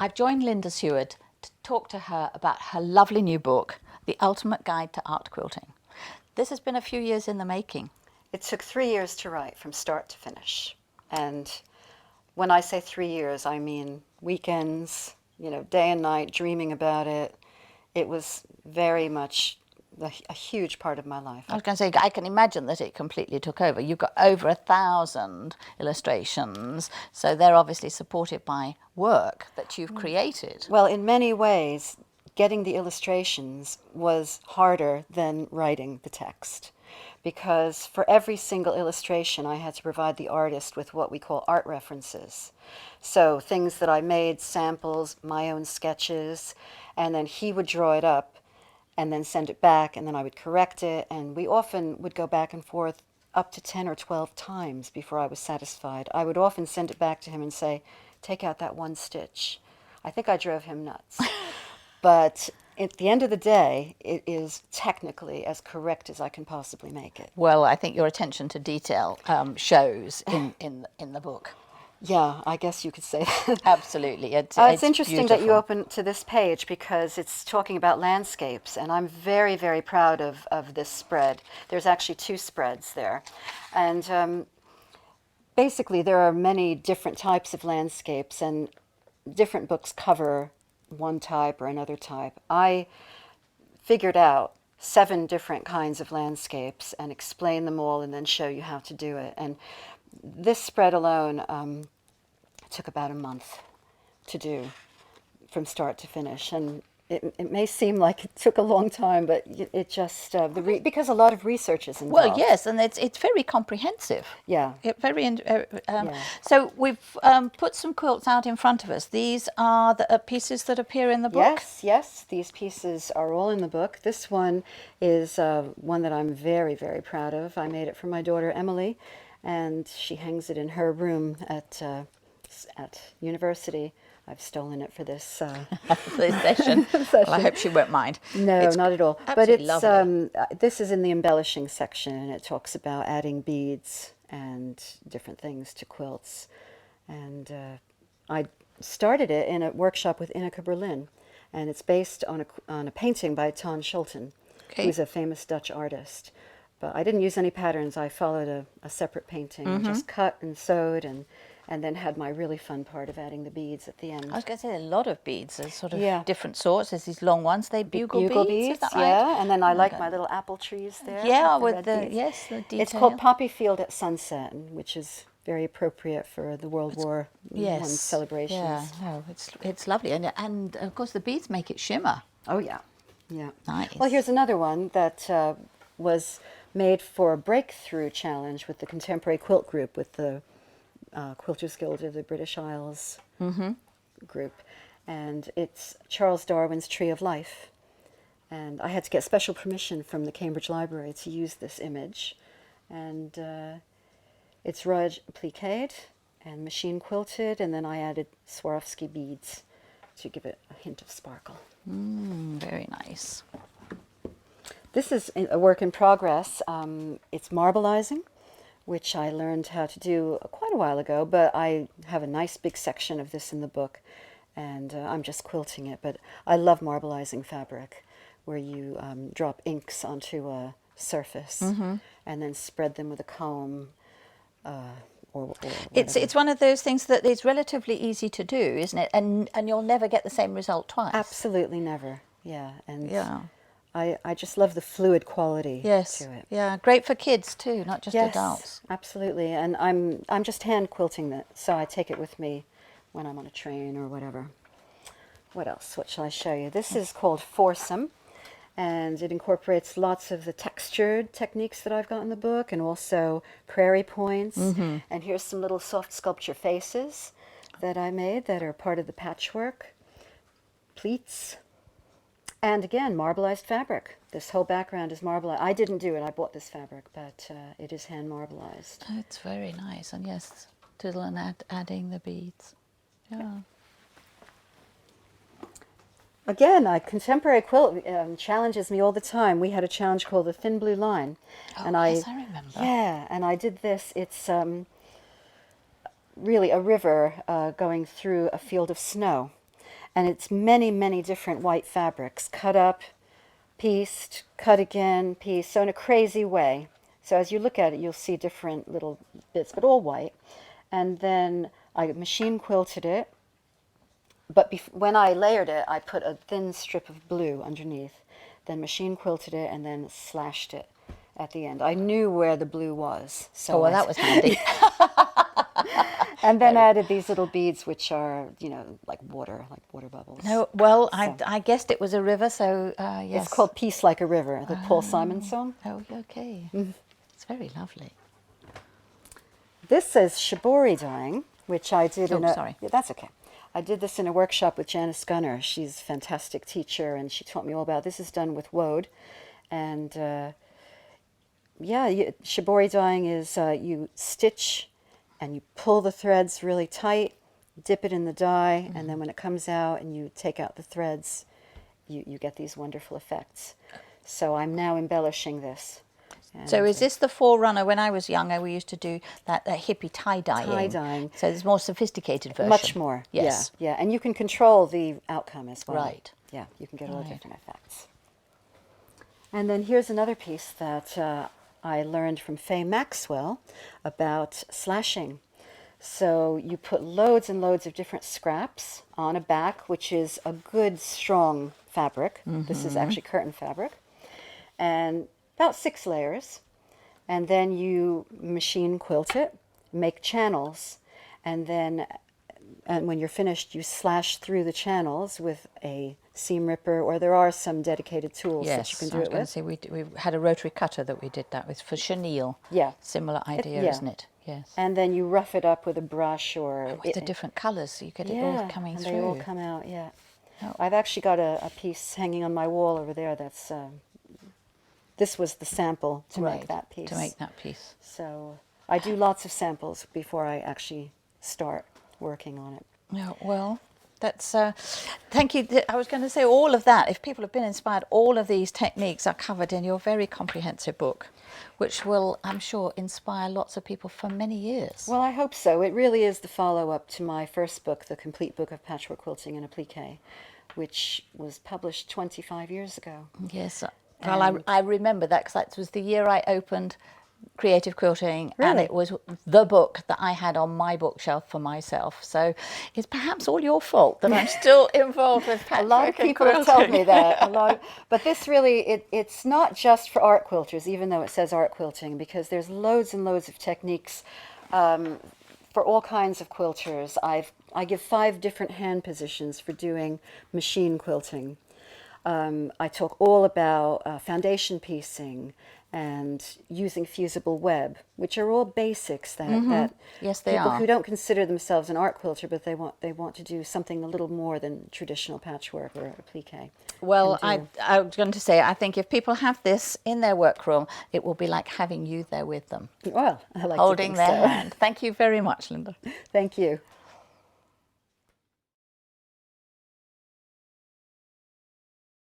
I've joined Linda Seward to talk to her about her lovely new book, The Ultimate Guide to Art Quilting. This has been a few years in the making. It took 3 years to write from start to finish. And when I say 3 years, I mean weekends, day and night, dreaming about it. It was very much a huge part of my life. I was going to say, I can imagine that it completely took over. You've got over 1,000 illustrations, so they're obviously supported by work that you've created. Well, in many ways, getting the illustrations was harder than writing the text, because for every single illustration I had to provide the artist with what we call art references. So things that I made, samples, my own sketches, and then he would draw it up and then send it back, and then I would correct it, and we often would go back and forth up to 10 or 12 times before I was satisfied. I would often send it back to him and say, take out that one stitch. I think I drove him nuts. But at the end of the day, it is technically as correct as I can possibly make it. Well, I think your attention to detail shows in the book. Yeah, I guess you could say that. Absolutely. It's it's interesting beautiful. that you open to this page because it's talking about landscapes, and I'm very, very proud of this spread. There's actually 2 spreads there. And basically there are many different types of landscapes, and different books cover one type or another type. I figured out 7 different kinds of landscapes and explain them all and then show you how to do it. And this spread alone took about a month to do from start to finish. And it may seem like it took a long time, but it just, because a lot of research is involved. Well, yes, and it's very comprehensive. Yeah. So we've put some quilts out in front of us. These are the pieces that appear in the book? Yes, these pieces are all in the book. This one is one that I'm very, very proud of. I made it for my daughter Emily, and she hangs it in her room at university. I've stolen it for this session. Well, I hope she won't mind. No, not at all. But it's lovely. This is in the embellishing section, and it talks about adding beads and different things to quilts. And I started it in a workshop with Ineke Berlin, and it's based on a painting by Ton Schulten, who's a famous Dutch artist. But I didn't use any patterns. I followed a separate painting. I just cut and sewed and then had my really fun part of adding the beads at the end. I was going to say a lot of beads. There's sort of different sorts. There's these long ones. They bugle beads. Is that right? Yeah, and then I like my little apple trees there. Yeah, with the detail. It's called Poppy Field at Sunset, which is very appropriate for the World War I celebrations. Yeah, no, it's lovely, and of course the beads make it shimmer. Oh yeah, yeah. Nice. Well, here's another one that was made for a breakthrough challenge with the Contemporary Quilt Group, with the Quilters Guild of the British Isles group, and it's Charles Darwin's Tree of Life. And I had to get special permission from the Cambridge Library to use this image, and it's rouge appliqued and machine quilted, and then I added Swarovski beads to give it a hint of sparkle. Very nice. This is a work in progress. It's marbleizing, which I learned how to do quite a while ago, but I have a nice big section of this in the book, and I'm just quilting it. But I love marbleizing fabric, where you drop inks onto a surface and then spread them with a comb. Or it's one of those things that is relatively easy to do, isn't it? And you'll never get the same result twice. Absolutely never. Yeah, and I just love the fluid quality to it. Yeah, great for kids too, not just adults. Absolutely. And I'm just hand quilting that, so I take it with me when I'm on a train or whatever. What else? What shall I show you? This is called Foursome, and it incorporates lots of the textured techniques that I've got in the book, and also prairie points. And here's some little soft sculpture faces that I made that are part of the patchwork. Pleats. And again, marbleized fabric. This whole background is marbleized. I didn't do it, I bought this fabric, but it is hand marbleized. Oh, it's very nice. And yes, twiddle and adding the beads. Yeah. Again, Contemporary Quilt challenges me all the time. We had a challenge called the Thin Blue Line. Oh, yes, I remember. Yeah, and I did this. It's really a river going through a field of snow. and it's many, many different white fabrics, cut up, pieced, cut again, pieced, so in a crazy way. So as you look at it, you'll see different little bits, but all white. And then I machine quilted it, but when I layered it, I put a thin strip of blue underneath, then machine quilted it, and then slashed it at the end. I knew where the blue was. So Oh, well, that was handy. and then added these little beads, which are, like water bubbles. No, well, I guessed it was a river, so yes. It's called Peace Like a River, the Paul Simon song. Oh, okay. It's very lovely. This says shibori dyeing, which I did in a... sorry. Yeah, that's okay. I did this in a workshop with Janice Gunner. She's a fantastic teacher, and she taught me all about this. Is done with woad. And, shibori dyeing is you stitch and you pull the threads really tight, dip it in the dye, and then when it comes out and you take out the threads, you get these wonderful effects. So I'm now embellishing this. So is this the forerunner? When I was younger, we used to do that hippie tie-dyeing. Tie-dyeing. So there's more sophisticated version. Much more, yes. Yeah. And you can control the outcome as well. Right. Yeah, you can get all the different effects. And then here's another piece that I learned from Faye Maxwell about slashing. So you put loads and loads of different scraps on a back, which is a good, strong fabric. This is actually curtain fabric. And about 6 layers, and then you machine quilt it, make channels, and then when you're finished, you slash through the channels with a seam ripper, or there are some dedicated tools that you can do it with. Yes, I was going to say we had a rotary cutter that we did that with for chenille. Yeah. Similar idea, isn't it? Yes. And then you rough it up with a brush or... with the different colours, so you get it all coming and through. they all come out, yeah. Oh. I've actually got a piece hanging on my wall over there that's... this was the sample to make that piece. To make that piece. So I do lots of samples before I actually start working on it. Yeah, well, that's... thank you. I was going to say all of that, if people have been inspired, all of these techniques are covered in your very comprehensive book, which will, I'm sure, inspire lots of people for many years. Well, I hope so. It really is the follow-up to my first book, The Complete Book of Patchwork Quilting and Applique, which was published 25 years ago. Yes. Well, I remember that because that was the year I opened Creative Quilting, Really? and it was the book that I had on my bookshelf for myself. So it's perhaps all your fault that I'm still involved with patchwork. A lot of people have told me that. But this really, it's not just for art quilters, even though it says art quilting, because there's loads and loads of techniques for all kinds of quilters. I give 5 different hand positions for doing machine quilting. I talk all about foundation piecing and using fusible web, which are all basics that Yes, they people are. who don't consider themselves an art quilter, but they want to do something a little more than traditional patchwork or applique. Well, I was going to say, I think if people have this in their workroom, it will be like having you there with them, Well, I like holding to think their so. hand. Thank you very much, Linda. Thank you.